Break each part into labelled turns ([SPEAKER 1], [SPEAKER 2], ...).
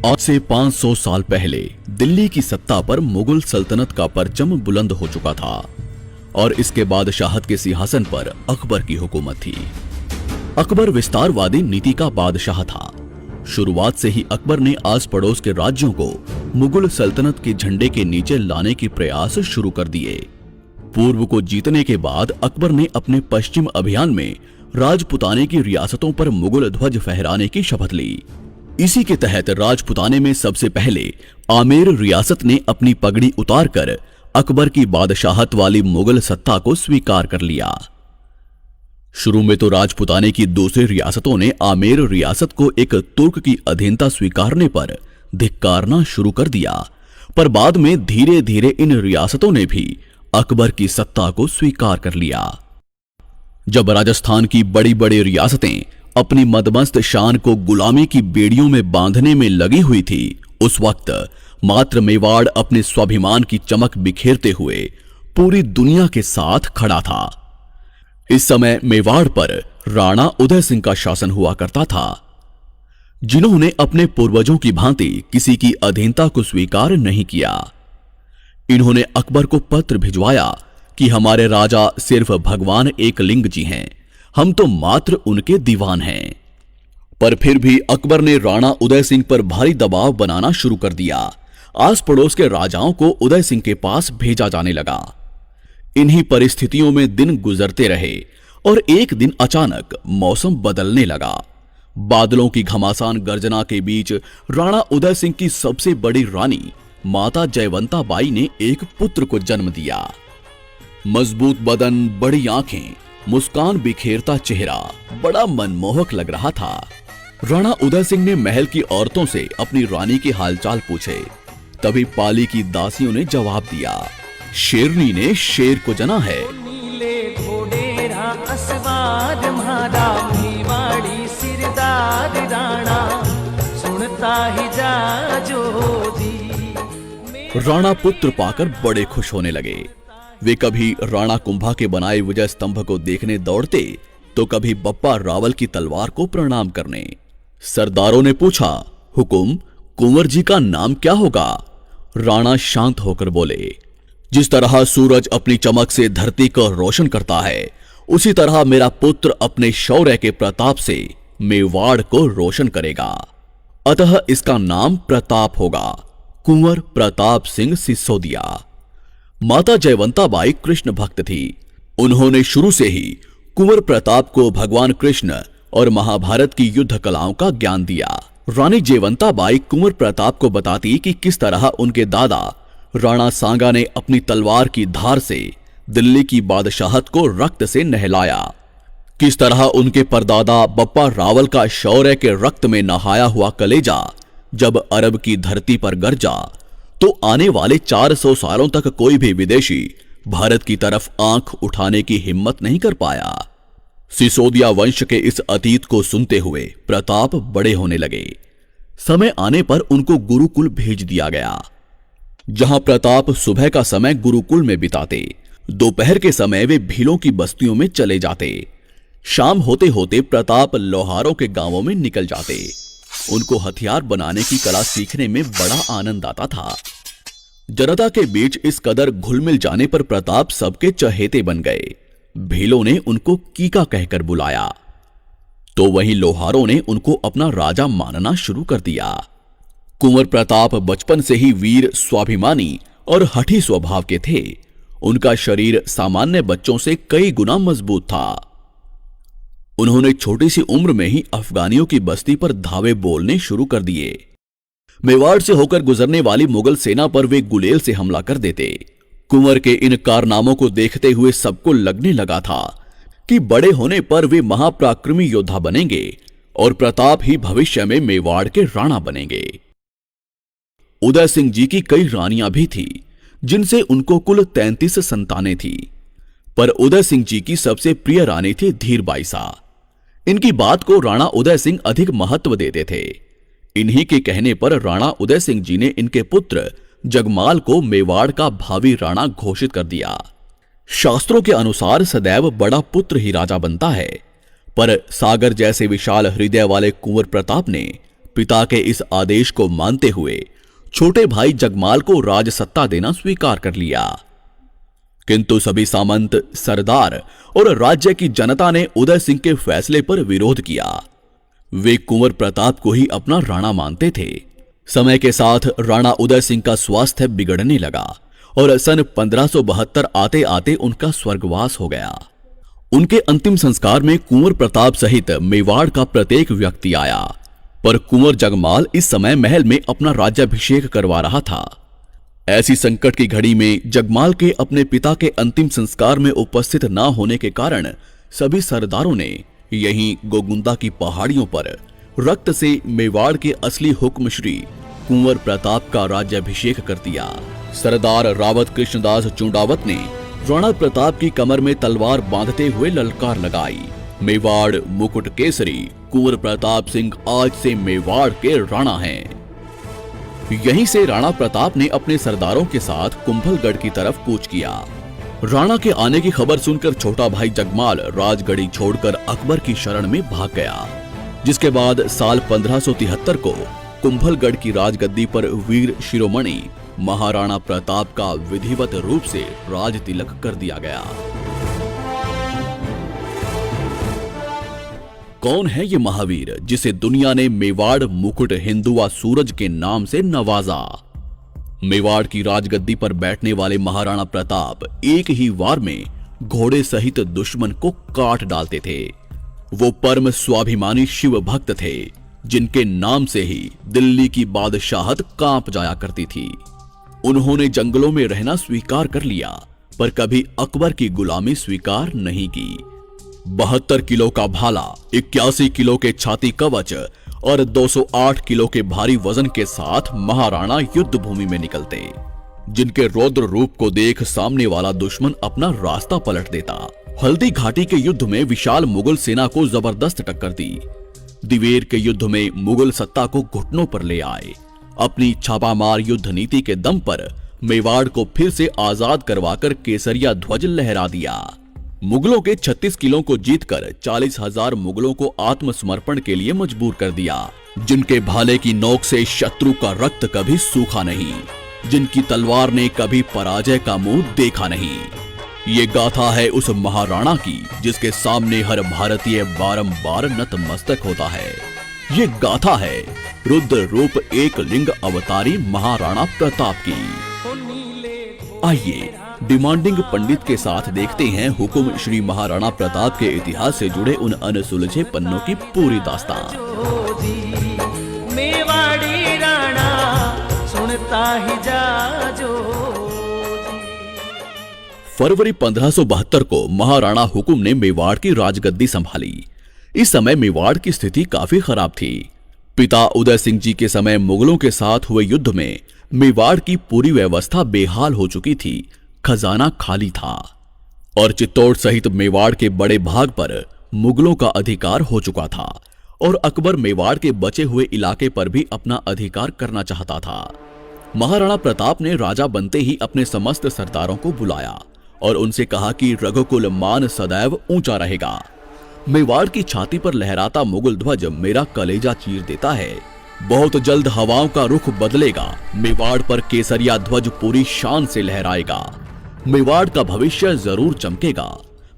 [SPEAKER 1] आज से 500 साल पहले दिल्ली की सत्ता पर मुगल सल्तनत का परचम बुलंद हो चुका था और इसके बादशाहत के सिंहासन पर अकबर की हुकूमत थी। अकबर विस्तारवादी नीति का बादशाह था। शुरुआत से ही अकबर ने आस पड़ोस के राज्यों को मुगल सल्तनत के झंडे के नीचे लाने के प्रयास शुरू कर दिए। पूर्व को जीतने के बाद अकबर ने अपने पश्चिम अभियान में राजपुताने की रियासतों पर मुगल ध्वज फहराने की शपथ ली। इसी के तहत राजपुताने में सबसे पहले आमेर रियासत ने अपनी पगड़ी उतारकर अकबर की बादशाहत वाली मुगल सत्ता को स्वीकार कर लिया। शुरू में तो राजपुताने की दूसरी रियासतों ने आमेर रियासत को एक तुर्क की अधीनता स्वीकारने पर धिक्कारना शुरू कर दिया, पर बाद में धीरे धीरे इन रियासतों ने भी अकबर की सत्ता को स्वीकार कर लिया। जब राजस्थान की बड़ी बड़ी रियासतें अपनी मदमस्त शान को गुलामी की बेड़ियों में बांधने में लगी हुई थी, उस वक्त मात्र मेवाड़ अपने स्वाभिमान की चमक बिखेरते हुए पूरी दुनिया के साथ खड़ा था। इस समय मेवाड़ पर राणा उदय सिंह का शासन हुआ करता था, जिन्होंने अपने पूर्वजों की भांति किसी की अधीनता को स्वीकार नहीं किया। इन्होंने अकबर को पत्र भिजवाया कि हमारे राजा सिर्फ भगवान एकलिंग जी हैं, हम तो मात्र उनके दीवान हैं। पर फिर भी अकबर ने राणा उदय सिंह पर भारी दबाव बनाना शुरू कर दिया। आस पड़ोस के राजाओं को उदय सिंह के पास भेजा जाने लगा। इन्हीं परिस्थितियों में दिन गुजरते रहे और एक दिन अचानक मौसम बदलने लगा। बादलों की घमासान गर्जना के बीच राणा उदय सिंह की सबसे बड़ी रानी माता जयवंता बाई ने एक पुत्र को जन्म दिया। मजबूत बदन, बड़ी आंखें, मुस्कान बिखेरता चेहरा बड़ा मनमोहक लग रहा था। राणा उदय सिंह ने महल की औरतों से अपनी रानी के हालचाल पूछे। तभी पाली की दासियों ने जवाब दिया, शेरनी ने शेर को जना है।
[SPEAKER 2] नीले घोड़े असवार म्हारा मेवाड़ी सिरदार राणा सुनता ही जा जो दी।
[SPEAKER 1] राणा पुत्र पाकर बड़े खुश होने लगे। वे कभी राणा कुंभा के बनाए विजय स्तंभ को देखने दौड़ते तो कभी बप्पा रावल की तलवार को प्रणाम करने। सरदारों ने पूछा, हुकुम, कुंवर जी का नाम क्या होगा? राणा शांत होकर बोले, जिस तरह सूरज अपनी चमक से धरती को रोशन करता है, उसी तरह मेरा पुत्र अपने शौर्य के प्रताप से मेवाड़ को रोशन करेगा। अतः इसका नाम प्रताप होगा, कुंवर प्रताप सिंह सिसोदिया। माता जयवंता बाई कृष्ण भक्त थी। उन्होंने शुरू से ही कुंवर प्रताप को भगवान कृष्ण और महाभारत की युद्ध कलाओं का ज्ञान दिया। रानी जयवंता बाई कुंवर प्रताप को बताती कि किस तरह उनके दादा राणा सांगा ने अपनी तलवार की धार से दिल्ली की बादशाहत को रक्त से नहलाया, किस तरह उनके परदादा बप्पा रावल का शौर्य के रक्त में नहाया हुआ कलेजा जब अरब की धरती पर गरजा तो आने वाले 400 सालों तक कोई भी विदेशी भारत की तरफ आंख उठाने की हिम्मत नहीं कर पाया। सिसोदिया वंश के इस अतीत को सुनते हुए प्रताप बड़े होने लगे। समय आने पर उनको गुरुकुल भेज दिया गया, जहां प्रताप सुबह का समय गुरुकुल में बिताते, दोपहर के समय वे भीलों की बस्तियों में चले जाते, शाम होते होते प्रताप लोहारों के गांवों में निकल जाते। उनको हथियार बनाने की कला सीखने में बड़ा आनंद आता था। जनता के बीच इस कदर घुल मिल जाने पर प्रताप सबके चहेते बन गए। भीलों ने उनको कीका कहकर बुलाया, तो वहीं लोहारों ने उनको अपना राजा मानना शुरू कर दिया। कुंवर प्रताप बचपन से ही वीर, स्वाभिमानी और हठी स्वभाव के थे। उनका शरीर सामान्य बच्चों से कई गुना मजबूत था। उन्होंने छोटी सी उम्र में ही अफगानियों की बस्ती पर धावे बोलने शुरू कर दिए। मेवाड़ से होकर गुजरने वाली मुगल सेना पर वे गुलेल से हमला कर देते। कुंवर के इन कारनामों को देखते हुए सबको लगने लगा था कि बड़े होने पर वे महापराक्रमी योद्धा बनेंगे और प्रताप ही भविष्य में मेवाड़ के राणा बनेंगे। उदय सिंह जी की कई रानियां भी थी, जिनसे उनको कुल 33 संतानें थी, पर उदय सिंह जी की सबसे प्रिय रानी थी धीरबाईसा। इनकी बात को राणा उदय सिंह अधिक महत्व देते थे। इन्हीं के कहने पर राणा उदय सिंह जी ने इनके पुत्र जगमाल को मेवाड़ का भावी राणा घोषित कर दिया। शास्त्रों के अनुसार सदैव बड़ा पुत्र ही राजा बनता है, पर सागर जैसे विशाल हृदय वाले कुंवर प्रताप ने पिता के इस आदेश को मानते हुए छोटे भाई जगमाल को राजसत्ता देना स्वीकार कर लिया। किंतु सभी सामंत, सरदार और राज्य की जनता ने उदय सिंह के फैसले पर विरोध किया। वे कुंवर प्रताप को ही अपना राणा मानते थे। समय के साथ राणा उदय सिंह का स्वास्थ्य बिगड़ने लगा और सन 1572 आते आते उनका स्वर्गवास हो गया। उनके अंतिम संस्कार में कुंवर प्रताप सहित मेवाड़ का प्रत्येक व्यक्ति आया, पर कुंवर जगमाल इस समय महल में अपना राज्याभिषेक करवा रहा था। ऐसी संकट की घड़ी में जगमाल के अपने पिता के अंतिम संस्कार में उपस्थित न होने के कारण सभी सरदारों ने यहीं गोगुंदा की पहाड़ियों पर रक्त से मेवाड़ के असली हुक्म श्री कुंवर प्रताप का राज्याभिषेक कर दिया। सरदार रावत कृष्णदास चुंडावत ने राणा प्रताप की कमर में तलवार बांधते हुए ललकार लगाई, मेवाड़ मुकुट केसरी कुंवर प्रताप सिंह आज से मेवाड़ के राणा हैं। यहीं से राणा प्रताप ने अपने सरदारों के साथ कुंभलगढ़ की तरफ कूच किया। राणा के आने की खबर सुनकर छोटा भाई जगमाल राजगढ़ी छोड़कर अकबर की शरण में भाग गया, जिसके बाद साल 1573 को कुंभलगढ़ की राजगद्दी पर वीर शिरोमणि महाराणा प्रताप का विधिवत रूप से राज तिलक कर दिया गया। कौन है ये महावीर जिसे दुनिया ने मेवाड़ मुकुट हिंदुआ सूरज के नाम से नवाजा? मेवाड़ की राजगद्दी पर बैठने वाले महाराणा प्रताप एक ही वार में घोड़े सहित दुश्मन को काट डालते थे। वो परम स्वाभिमानी शिव भक्त थे, जिनके नाम से ही दिल्ली की बादशाहत कांप जाया करती थी। उन्होंने जंगलों में रहना स्वीकार कर लिया, पर कभी अकबर की गुलामी स्वीकार नहीं की। 72 किलो का भाला, 81 किलो के छाती कवच और 208 किलो के भारी वजन के साथ महाराणा युद्ध भूमि में निकलते, जिनके रौद्र रूप को देख सामने वाला दुश्मन अपना रास्ता पलट देता। हल्दी घाटी के युद्ध में विशाल मुगल सेना को जबरदस्त टक्कर दी। दिवेर के युद्ध में मुगल सत्ता को घुटनों पर ले आए। अपनी छापामार युद्ध नीति के दम पर मेवाड़ को फिर से आजाद करवाकर केसरिया ध्वज लहरा दिया। मुगलों के 36 किलों को जीतकर 40,000 मुगलों को आत्मसमर्पण के लिए मजबूर कर दिया, जिनके भाले की नोक से शत्रु का रक्त कभी सूखा नहीं, जिनकी तलवार ने कभी पराजय का मुंह देखा नहीं। ये गाथा है उस महाराणा की जिसके सामने हर भारतीय बारंबार नतमस्तक होता है। ये गाथा है रुद्र रूप एक लिंग अवतारी महाराणा प्रताप की। आइए डिमांडिंग पंडित के साथ देखते हैं हुकुम श्री महाराणा प्रताप के इतिहास से जुड़े उन अनसुलझे पन्नों की पूरी दास्तान।
[SPEAKER 2] मेवाड़ी राणा सुनता ही जाजो।
[SPEAKER 1] फरवरी 1572 को महाराणा हुकुम ने मेवाड़ की राजगद्दी संभाली। इस समय मेवाड़ की स्थिति काफी खराब थी। पिता उदय सिंह जी के समय मुगलों के साथ हुए युद्ध में मेवाड़ की पूरी व्यवस्था बेहाल हो चुकी थी, खजाना खाली था और चित्तौड़ सहित मेवाड़ के बड़े भाग पर मुगलों का अधिकार हो चुका था और अकबर मेवाड़ के बचे हुए इलाके पर भी अपना अधिकार करना चाहता था। महाराणा प्रताप ने राजा बनते ही अपने समस्त सरदारों को बुलाया और उनसे कहा कि रघुकुल मान सदैव ऊंचा रहेगा। मेवाड़ की छाती पर लहराता मुगल ध्वज मेरा कलेजा चीर देता है। बहुत जल्द हवाओं का रुख बदलेगा। मेवाड़ पर केसरिया ध्वज पूरी शान से लहराएगा। मेवाड़ का भविष्य जरूर चमकेगा।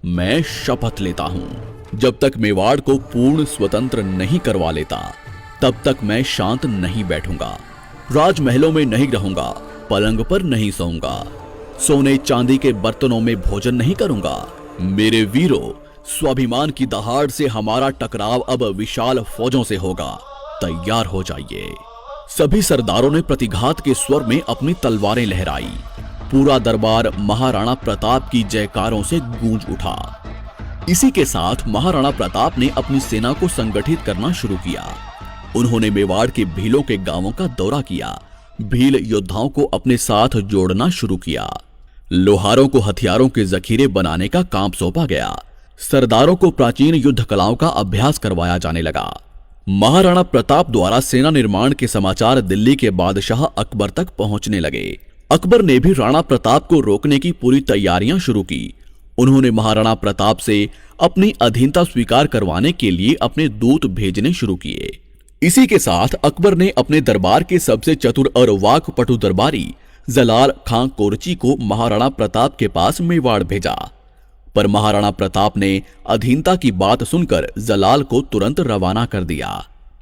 [SPEAKER 1] मैं शपथ लेता हूं, जब तक मेवाड़ को पूर्ण स्वतंत्र नहीं करवा लेता, तब तक मैं शांत नहीं बैठूंगा। राजमहलों में नहीं रहूंगा, पलंग पर नहीं सोऊंगा, सोने चांदी के बर्तनों में भोजन नहीं करूंगा। मेरे वीरों, स्वाभिमान की दहाड़ से हमारा टकराव अब विशाल फौजों से होगा। तैयार हो जाइए। सभी सरदारों ने प्रतिघात के स्वर में अपनी तलवारें लहराई। पूरा दरबार महाराणा प्रताप की जयकारों से गूंज उठा। इसी के साथ महाराणा प्रताप ने अपनी सेना को संगठित करना शुरू किया। उन्होंने मेवाड़ के भीलों के गांवों का दौरा किया। भील योद्धाओं को अपने साथ जोड़ना शुरू किया। लोहारों को हथियारों के जखीरे बनाने का काम सौंपा गया। सरदारों को प्राचीन युद्ध कलाओं का अभ्यास करवाया जाने लगा। महाराणा प्रताप द्वारा सेना निर्माण के समाचार दिल्ली के बादशाह अकबर तक पहुंचने लगे। अकबर ने भी राणा प्रताप को रोकने की पूरी तैयारियां शुरू की। उन्होंने महाराणा प्रताप से अपनी अधीनता स्वीकार करवाने के लिए अपने दूत भेजने शुरू किए। इसी के साथ अकबर ने अपने दरबार के सबसे चतुर और वाकपटु दरबारी जलाल खां कोरची को महाराणा प्रताप के पास मेवाड़ भेजा। पर महाराणा प्रताप ने अधीनता की बात सुनकर जलाल को तुरंत रवाना कर दिया।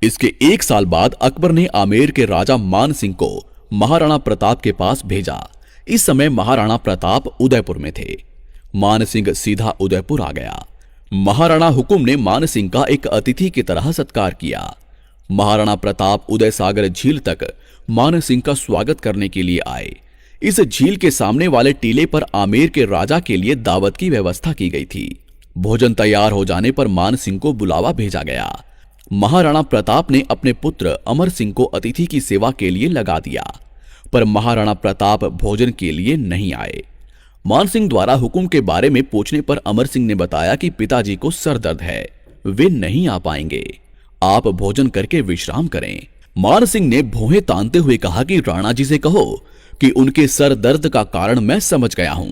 [SPEAKER 1] इसके 1 साल बाद अकबर ने आमेर के राजा मान सिंह को महाराणा प्रताप के पास भेजा। इस समय महाराणा प्रताप उदयपुर में थे। मान सिंह सीधा उदयपुर आ गया। महाराणा हुकुम ने मान सिंह का एक अतिथि की तरह सत्कार किया। महाराणा प्रताप उदय सागर झील तक मान सिंह का स्वागत करने के लिए आए। इस झील के सामने वाले टीले पर आमेर के राजा के लिए दावत की व्यवस्था की गई थी। भोजन तैयार हो जाने पर मान सिंह को बुलावा भेजा गया। महाराणा प्रताप ने अपने पुत्र अमर सिंह को अतिथि की सेवा के लिए लगा दिया, पर महाराणा प्रताप भोजन के लिए नहीं आए। मान सिंह द्वारा हुक्म के बारे में पूछने पर अमर सिंह ने बताया कि पिताजी को सर दर्द है, वे नहीं आ पाएंगे, आप भोजन करके विश्राम करें। मान सिंह ने भौहें तानते हुए कहा कि राणा जी से कहो कि उनके सर दर्द का कारण मैं समझ गया हूं।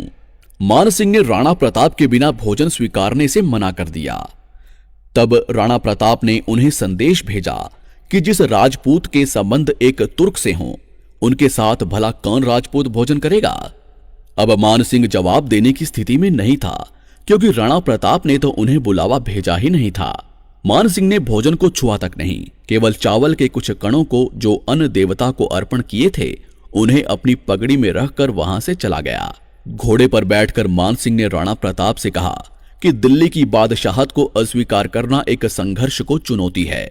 [SPEAKER 1] मान सिंह ने राणा प्रताप के बिना भोजन स्वीकारने से मना कर दिया। तब राणा प्रताप ने उन्हें संदेश भेजा कि जिस राजपूत के संबंध एक तुर्क से हों, उनके साथ भला कौन राजपूत भोजन करेगा। अब मान सिंह जवाब देने की स्थिति में नहीं था, क्योंकि राणा प्रताप ने तो उन्हें बुलावा भेजा ही नहीं था। मान सिंह ने भोजन को छुआ तक नहीं, केवल चावल के कुछ कणों को जो अन्न देवता को अर्पण किए थे उन्हें अपनी पगड़ी में रखकर वहां से चला गया। घोड़े पर बैठकर मान सिंह ने राणा प्रताप से कहा कि दिल्ली की बादशाहत को अस्वीकार करना एक संघर्ष को चुनौती है।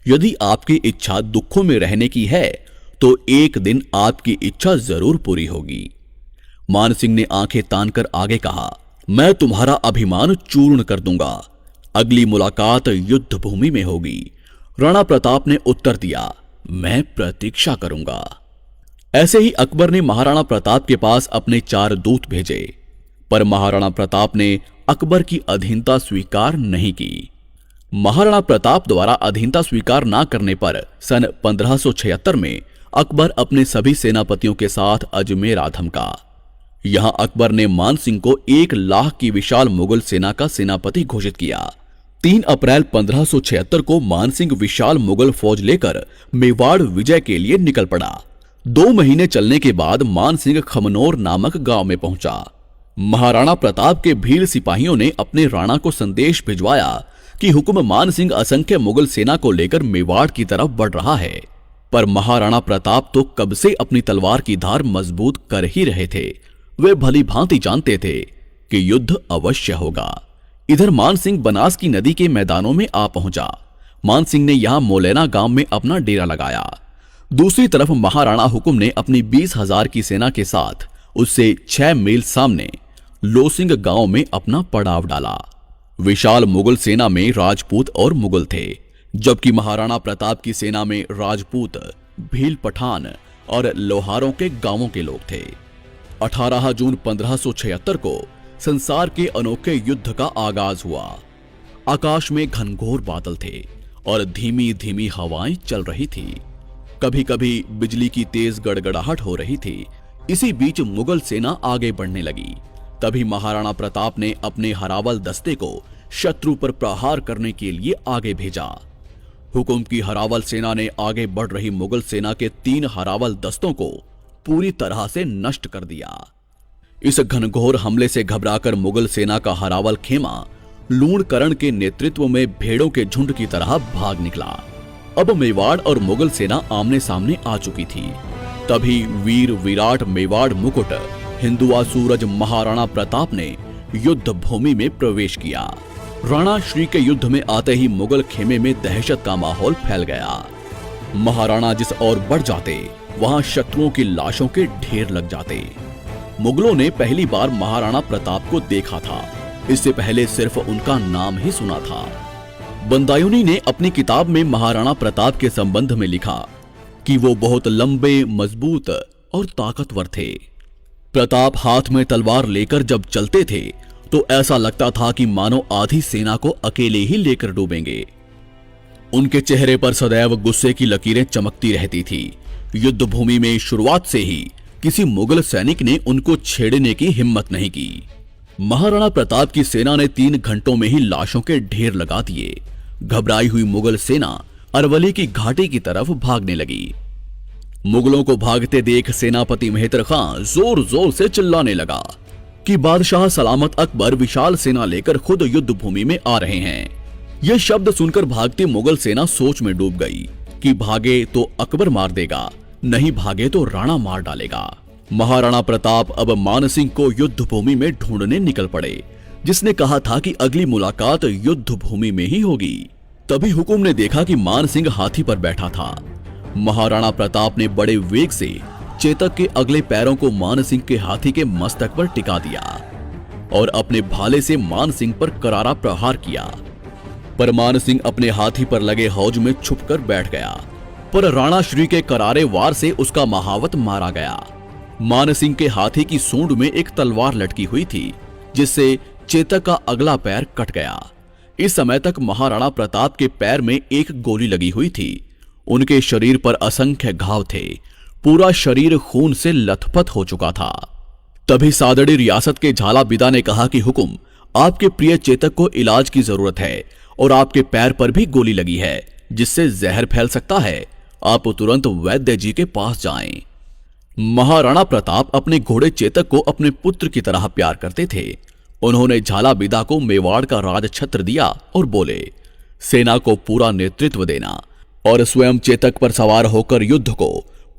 [SPEAKER 1] यदि आपकी इच्छा दुखों में रहने की है तो एक दिन आपकी इच्छा जरूर पूरी होगी। मान सिंह ने आंखें तानकर आगे कहा, मैं तुम्हारा अभिमान चूर्ण कर दूंगा, अगली मुलाकात युद्ध भूमि में होगी। राणा प्रताप ने उत्तर दिया, मैं प्रतीक्षा करूंगा। ऐसे ही अकबर ने महाराणा प्रताप के पास अपने 4 दूत भेजे, पर महाराणा प्रताप ने अकबर की अधीनता स्वीकार नहीं की। महाराणा प्रताप द्वारा अधीनता स्वीकार न करने पर सन 1576 में अकबर अपने सभी सेनापतियों के साथ अजमेर आ धमका। यहां अकबर ने मान सिंह को 1 लाख की विशाल मुगल सेना का सेनापति घोषित किया। 3 अप्रैल 1576 को मान सिंह विशाल मुगल फौज लेकर मेवाड़ विजय के लिए निकल पड़ा। 2 महीने चलने के बाद मान सिंह खमनोर नामक गांव में पहुंचा। महाराणा प्रताप के भील सिपाहियों ने अपने राणा को संदेश भिजवाया कि हुक्म मान सिंह असंख्य मुगल सेना को लेकर मेवाड़ की तरफ बढ़ रहा है। पर महाराणा प्रताप तो कब से अपनी तलवार की धार मजबूत कर ही रहे थे। वे भली भांति जानते थे कि युद्ध अवश्य होगा। इधर मान सिंह बनास की नदी के मैदानों में आ पहुंचा। मान सिंह ने यहां मोलेना गांव में अपना डेरा लगाया। दूसरी तरफ महाराणा हुकुम ने अपनी 20,000 की सेना के साथ उससे 6 मील सामने लोसिंग गांव में अपना पड़ाव डाला। विशाल मुगल सेना में राजपूत और मुगल थे, जबकि महाराणा प्रताप की सेना में राजपूत, भील पठान और लोहारों के गांवों के लोग थे। 18 जून 1576 को संसार के अनोखे युद्ध का आगाज हुआ। आकाश में घनघोर बादल थे और धीमी धीमी हवाएं चल रही थी। कभी कभी बिजली की तेज गड़गड़ाहट हो रही थी। इसी बीच मुगल सेना आगे बढ़ने लगी। तभी महाराणा प्रताप ने अपने हरावल दस्ते को शत्रु पर प्रहार करने के लिए आगे भेजा। हुकुम की हरावल सेना ने आगे बढ़ रही मुगल सेना के 3 हरावल दस्तों को पूरी तरह से नष्ट कर दिया। इस घनघोर हमले से घबराकर मुगल सेना का हरावल खेमा लूणकरण के नेतृत्व में भेड़ों के झुंड की तरह भाग निकला। अब मेवाड़ और मुगल सेना आमने सामने आ चुकी थी। तभी वीर विराट मेवाड़ मुकुट हिंदुआ सूरज महाराणा प्रताप ने युद्ध भूमि में प्रवेश किया। राणा श्री के युद्ध में आते ही मुगल खेमे में दहशत का माहौल फैल गया। महाराणा जिस ओर बढ़ जाते वहां शत्रुओं की लाशों के ढेर लग जाते। मुगलों ने पहली बार महाराणा प्रताप को देखा था। इससे पहले सिर्फ उनका नाम ही सुना था। बंदायूनी ने अपनी किताब में महाराणा प्रताप के संबंध में लिखा कि वो बहुत लंबे, मजबूत और ताकतवर थे। प्रताप हाथ में तलवार लेकर जब चलते थे तो ऐसा लगता था कि मानो आधी सेना को अकेले ही लेकर डूबेंगे। उनके चेहरे पर सदैव गुस्से की लकीरें चमकती रहती थी। युद्ध भूमि में शुरुआत से ही किसी मुगल सैनिक ने उनको छेड़ने की हिम्मत नहीं की। महाराणा प्रताप की सेना ने 3 घंटों में ही लाशों के ढेर लगा दिए। घबराई हुई मुगल सेना अरवली की घाटी की तरफ भागने लगी। मुगलों को भागते देख सेनापति मेहतर खां जोर जोर से चिल्लाने लगा कि बादशाह सलामत अकबर विशाल सेना लेकर खुद युद्ध भूमि में आ रहे हैं। यह शब्द सुनकर भागती मुगल सेना सोच में डूब गई कि भागे तो अकबर मार देगा, नहीं भागे तो राणा मार डालेगा। महाराणा प्रताप अब मान सिंह को युद्ध भूमि में ढूंढने निकल पड़े, जिसने कहा था कि अगली मुलाकात युद्ध भूमि में ही होगी। तभी हुकुम ने देखा कि मान सिंह हाथी पर बैठा था। महाराणा प्रताप ने बड़े वेग से चेतक के अगले पैरों को मान सिंह के हाथी के मस्तक पर टिका दिया और अपने भाले से मान सिंह पर करारा प्रहार किया। पर मान सिंह अपने हाथी पर लगे हौज में छुपकर बैठ गया, पर राणा श्री के करारे वार से उसका महावत मारा गया। मान सिंह के हाथी की सूंड में एक तलवार लटकी हुई थी, जिससे चेतक का अगला पैर कट गया। इस समय तक महाराणा प्रताप के पैर में एक गोली लगी हुई थी। उनके शरीर पर असंख्य घाव थे, पूरा शरीर खून से लथपथ हो चुका था। तभी सादड़ी रियासत के झालाबिदा ने कहा कि हुकुम, आपके प्रिय चेतक को इलाज की जरूरत है और आपके पैर पर भी गोली लगी है, जिससे जहर फैल सकता है। आप तुरंत वैद्य जी के पास जाएं। महाराणा प्रताप अपने घोड़े चेतक को अपने पुत्र की तरह प्यार करते थे। उन्होंने झालाबिदा को मेवाड़ का राजछत्र दिया और बोले, सेना को पूरा नेतृत्व देना और स्वयं चेतक पर सवार होकर युद्ध को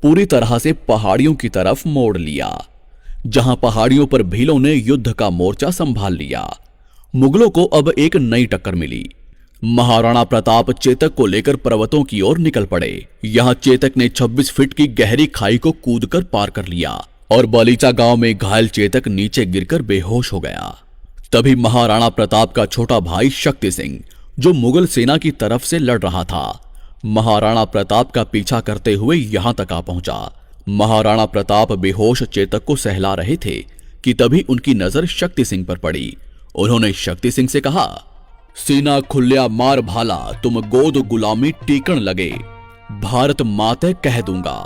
[SPEAKER 1] पूरी तरह से पहाड़ियों की तरफ मोड़ लिया। जहां पहाड़ियों पर भीलों ने युद्ध का मोर्चा संभाल लिया, मुगलों को अब एक नई टक्कर मिली। महाराणा प्रताप चेतक को लेकर पर्वतों की ओर निकल पड़े। यहां चेतक ने 26 फीट की गहरी खाई को कूदकर पार कर लिया और बलीचा गांव में घायल चेतक नीचे गिरकर बेहोश हो गया। तभी महाराणा प्रताप का छोटा भाई शक्ति सिंह, जो मुगल सेना की तरफ से लड़ रहा था, महाराणा प्रताप का पीछा करते हुए यहां तक आ पहुंचा। महाराणा प्रताप बेहोश चेतक को सहला रहे थे कि तभी उनकी नजर शक्ति सिंह पर पड़ी। उन्होंने शक्ति सिंह से कहा, सीना खुल्या मार भाला, तुम गोद गुलामी टीकण लगे, भारत माते कह दूंगा,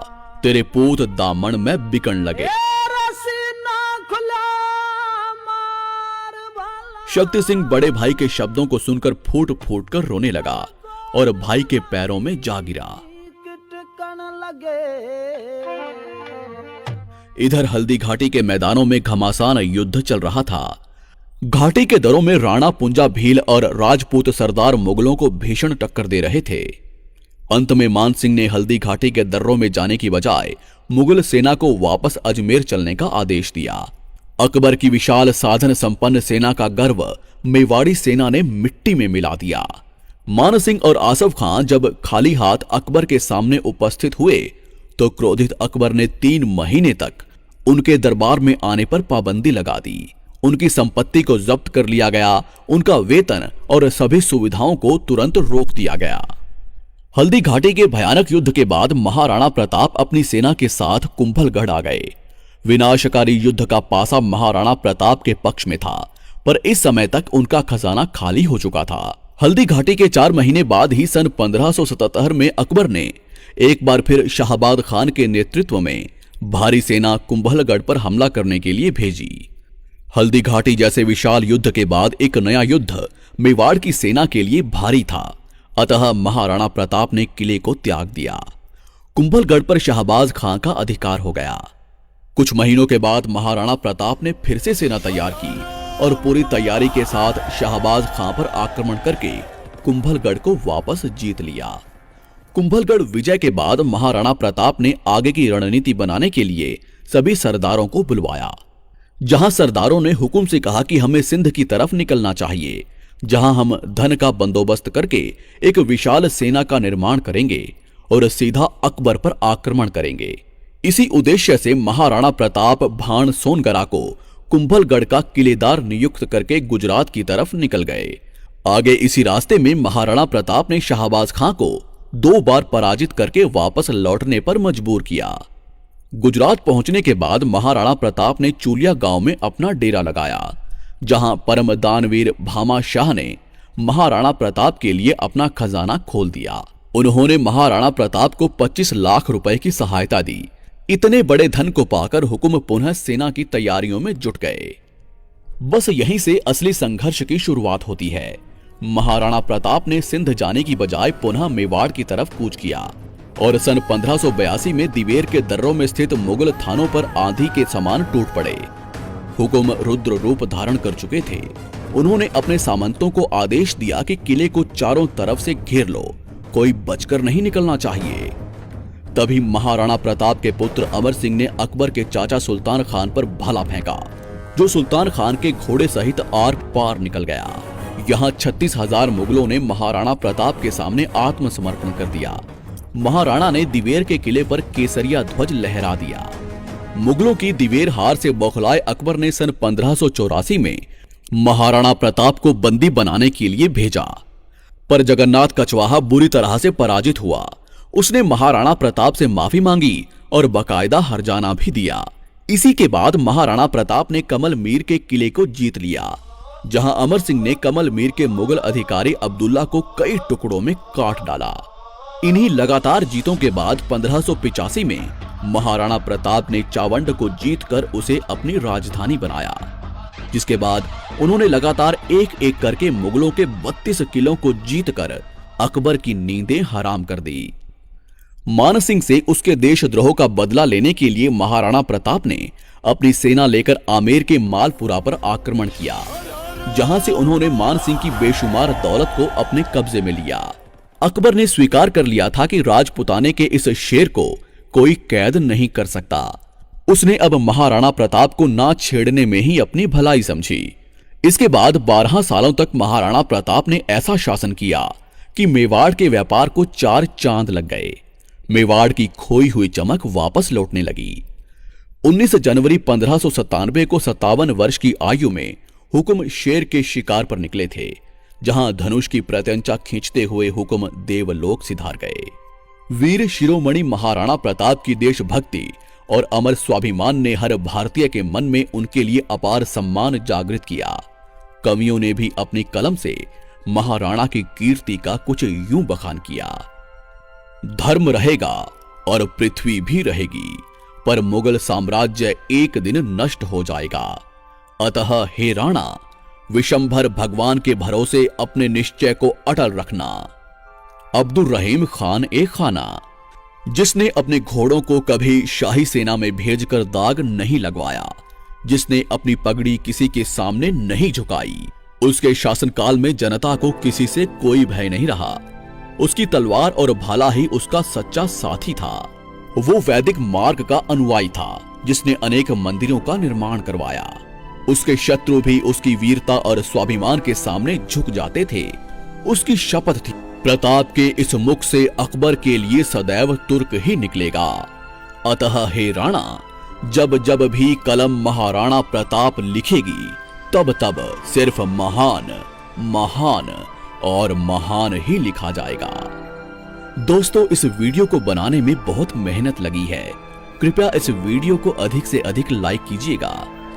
[SPEAKER 1] तेरे पूत दामन में बिकन लगे। शक्ति सिंह बड़े भाई के शब्दों को सुनकर फूट फूट कर रोने लगा और भाई के पैरों में जा गिरा। इधर हल्दी घाटी के मैदानों में घमासान युद्ध चल रहा था। घाटी के दरों में राणा पुंजा भील और राजपूत सरदार मुगलों को भीषण टक्कर दे रहे थे। अंत में मान सिंह ने हल्दी घाटी के दर्रों में जाने की बजाय मुगल सेना को वापस अजमेर चलने का आदेश दिया। अकबर की विशाल साधन संपन्न सेना का गर्व मेवाड़ी सेना ने मिट्टी में मिला दिया। मान सिंह और आसफ खां जब खाली हाथ अकबर के सामने उपस्थित हुए तो क्रोधित अकबर ने 3 महीने तक उनके दरबार में आने पर पाबंदी लगा दी। उनकी संपत्ति को जब्त कर लिया गया, उनका वेतन और सभी सुविधाओं को तुरंत रोक दिया गया। हल्दी घाटी के भयानक युद्ध के बाद महाराणा प्रताप अपनी सेना के साथ कुंभलगढ़ आ गए। विनाशकारी युद्ध का पासा महाराणा प्रताप के पक्ष में था, पर इस समय तक उनका खजाना खाली हो चुका था। हल्दी घाटी के 4 महीने बाद ही सन 1577 में अकबर ने एक बार फिर शाहबाद खान के नेतृत्व में भारी सेना कुंभलगढ़ पर हमला करने के लिए भेजी। हल्दी घाटी जैसे विशाल युद्ध के बाद एक नया युद्ध मेवाड़ की सेना के लिए भारी था, अतः महाराणा प्रताप ने किले को त्याग दिया। कुंभलगढ़ पर शाहबाज खां का अधिकार हो गया। कुछ महीनों के बाद महाराणा प्रताप ने फिर से सेना तैयार की और पूरी तैयारी के साथ शाहबाज खां पर आक्रमण करके कुंभलगढ़ को वापस जीत लिया। कुंभलगढ़ विजय के बाद महाराणा प्रताप ने आगे की रणनीति बनाने के लिए सभी सरदारों को बुलवाया। जहां सरदारों ने हुकुम से कहा कि हमें सिंध की तरफ निकलना चाहिए, जहां हम धन का बंदोबस्त करके एक विशाल सेना का निर्माण करेंगे और सीधा अकबर पर आक्रमण करेंगे। इसी उद्देश्य से महाराणा प्रताप भाण सोनगरा को कुंभलगढ़ का किलेदार नियुक्त करके गुजरात की तरफ निकल गए। आगे इसी रास्ते में महाराणा प्रताप ने शाहबाज खां को 2 बार पराजित करके वापस लौटने पर मजबूर किया। गुजरात पहुंचने के बाद महाराणा प्रताप ने चूलिया गांव में अपना डेरा लगाया, जहां परम दानवीर भामा शाह ने महाराणा प्रताप के लिए अपना खजाना खोल दिया। उन्होंने महाराणा प्रताप को 25 लाख रुपए की सहायता दी। इतने बड़े धन को पाकर हुकुम पुनः सेना की तैयारियों में जुट गए। बस यहीं से असली संघर्ष की शुरुआत होती है। महाराणा प्रताप ने सिंध जाने की बजाय पुनः मेवाड़ की तरफ कूच किया और सन 1582 में दिवेर के दर्रों में स्थित मुगल थानों पर आंधी के समान टूट पड़े। हुकुम रुद्र रूप धारण कर चुके थे। उन्होंने अपने सामंतों को आदेश दिया कि किले को चारों तरफ से घेर लो, कोई बचकर नहीं निकलना चाहिए। तभी महाराणा प्रताप के पुत्र अमर सिंह ने अकबर के चाचा सुल्तान खान पर भाला फेंका, जो सुल्तान खान के घोड़े सहित आर पार निकल गया। यहाँ 36,000 मुगलों ने महाराणा प्रताप के सामने आत्मसमर्पण कर दिया। महाराणा ने दिवेर के किले पर केसरिया ध्वज लहरा दिया। मुगलों की दिवेर हार से बौखलाए अकबर ने सन 1584 में महाराणा प्रताप को बंदी बनाने के लिए भेजा, पर जगन्नाथ कछवाहा बुरी तरह से पराजित हुआ। उसने महाराणा प्रताप से माफी मांगी और बकायदा हरजाना भी दिया। इसी के बाद महाराणा प्रताप ने कमल मीर के किले को जीत लिया, जहां अमर सिंह ने कमल मीर के मुगल अधिकारी अब्दुल्ला को कई टुकड़ों में काट डाला। इन्हीं लगातार जीतों के बाद 1585 में महाराणा प्रताप ने चावंड को जीतकर उसे अपनी राजधानी बनाया, जिसके बाद उन्होंने लगातार एक एक करके मुगलों के 32 किलों को जीतकर अकबर की नींदें हराम कर दी। मान सिंह से उसके देशद्रोह का बदला लेने के लिए महाराणा प्रताप ने अपनी सेना लेकर आमेर के मालपुरा पर आक्रमण किया, जहां से उन्होंने मान सिंह की बेशुमार दौलत को अपने कब्जे में लिया। अकबर ने स्वीकार कर लिया था कि राजपुताने के इस शेर को कोई कैद नहीं कर सकता। उसने अब महाराणा प्रताप को ना छेड़ने में ही अपनी भलाई समझी। इसके बाद 12 सालों तक महाराणा प्रताप ने ऐसा शासन किया कि मेवाड़ के व्यापार को 4 चांद लग गए। मेवाड़ की खोई हुई चमक वापस लौटने लगी। 19 जनवरी 1597 को 57 वर्ष की आयु में हुकुम शेर के शिकार पर निकले थे, जहां धनुष की प्रत्यंचा खींचते हुए हुकुम देवलोक सिधार गए। वीर शिरोमणि महाराणा प्रताप की देशभक्ति और अमर स्वाभिमान ने हर भारतीय के मन में उनके लिए अपार सम्मान जागृत किया। कवियों ने भी अपनी कलम से महाराणा की कीर्ति का कुछ यूं बखान किया। धर्म रहेगा और पृथ्वी भी रहेगी, पर मुगल साम्राज्य एक दिन नष्ट हो जाएगा। अतः हे राणा, विशंभर भगवान के भरोसे अपने निश्चय को अटल रखना। अब्दुल रहीम खान ए खाना, जिसने अपने घोड़ों को कभी शाही सेना में भेजकर दाग नहीं लगवाया, जिसने अपनी पगड़ी किसी के सामने नहीं झुकाई, उसके शासनकाल में जनता को किसी से कोई भय नहीं रहा। उसकी तलवार और भाला ही उसका सच्चा साथी था। वो वैदिक मार्ग का अनुयायी था, जिसने अनेक मंदिरों का निर्माण करवाया। उसके शत्रु भी उसकी वीरता और स्वाभिमान के सामने झुक जाते थे। उसकी शपथ थी, प्रताप के इस मुख से अकबर के लिए सदैव तुर्क ही निकलेगा। अतः हे राणा, जब जब भी कलम महाराणा प्रताप लिखेगी, तब तब सिर्फ महान, महान और महान ही लिखा जाएगा। दोस्तों, इस वीडियो को बनाने में बहुत मेहनत लगी है। कृपया इस वीडियो को अधिक से अधिक लाइक कीजिएगा।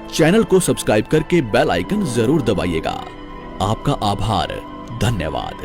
[SPEAKER 1] चैनल को सब्सक्राइब करके बेल आइकन जरूर दबाइएगा। आपका आभार, धन्यवाद।